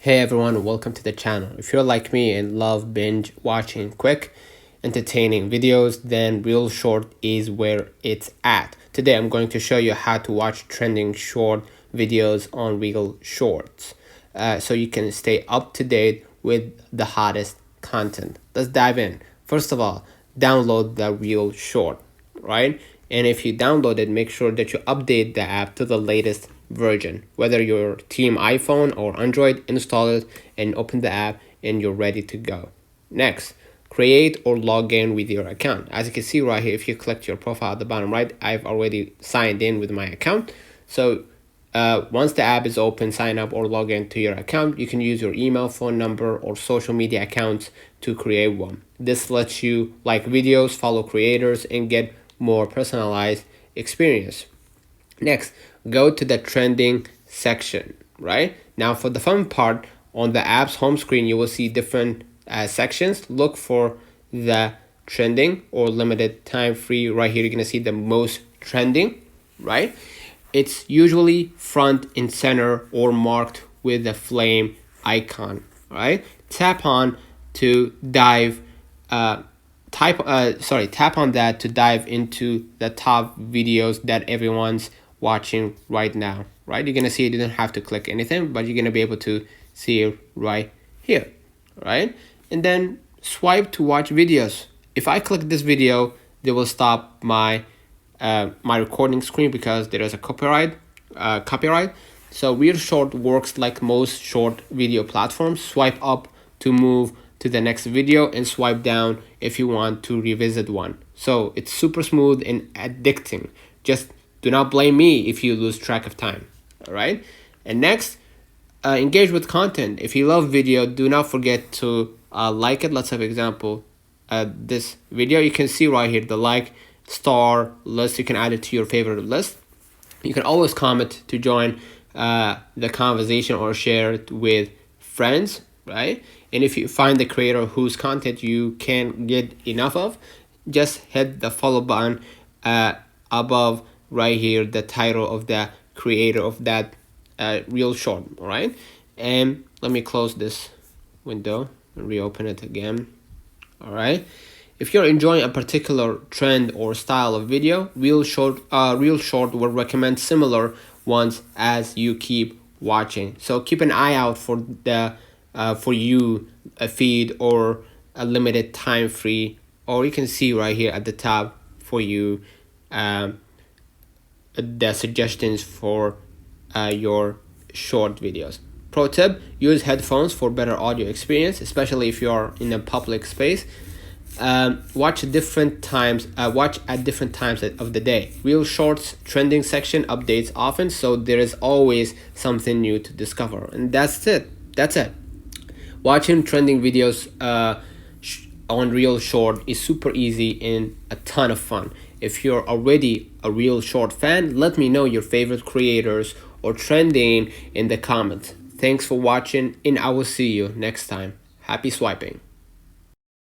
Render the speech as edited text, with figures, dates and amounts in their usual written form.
Hey everyone, welcome to the channel. If you're like me and love binge watching quick, entertaining videos, then Reelshort is where it's at. Today I'm going to show you how to watch trending short videos on Reelshort, so you can stay up to date with the hottest content. Let's dive in. First of all, download the Reelshort, right? And if you download it, make sure that you update the app to the latest version. Whether you're team iPhone or Android, install it and open the app and you're ready to go. Next, create or log in with your account. As you can see right here, if you click your profile at the bottom right, I've already signed in with my account. So once the app is open, sign up or log in to your account. You can use your email, phone number, or social media accounts to create one. This lets you like videos, follow creators, and get more personalized experience. Next, go to the trending section, right? Now for the fun part, on the app's home screen, you will see different sections. Look for the trending or limited time free. Right here, you're gonna see the most trending, right? It's usually front and center or marked with a flame icon, right? Tap on to dive tap on that to dive into the top videos that everyone's watching right now, right? You're gonna see you don't have to click anything, but you're gonna be able to see it right here, right? And then swipe to watch videos. If I click this video, they will stop my my recording screen because there is a copyright. So Reelshort works like most short video platforms. Swipe up to move to the next video and swipe down if you want to revisit one. So it's super smooth and addicting. Just do not blame me if you lose track of time. All right. And next, engage with content. If you love video, do not forget to like it. Let's have example. This video, you can see right here the like star list. You can add it to your favorite list. You can always comment to join the conversation or share it with friends, right? And if you find the creator whose content you can't get enough of, just hit the follow button above right here, the title of the creator of that Reelshort. All right, and let me close this window and reopen it again. All right, if you're enjoying a particular trend or style of video, Reelshort will recommend similar ones as you keep watching. So keep an eye out for the for you a feed or a limited time free, or you can see right here at the top for you the suggestions for your short videos. Pro tip, use headphones for better audio experience, especially if you're in a public space. Watch at different times of the day. Reelshort's trending section updates often, so there is always something new to discover. And that's it. Watching trending videos on Reelshort is super easy and a ton of fun. If you're already a Reelshort fan, let me know your favorite creators or trending in the comments. Thanks for watching, and I will see you next time. Happy swiping.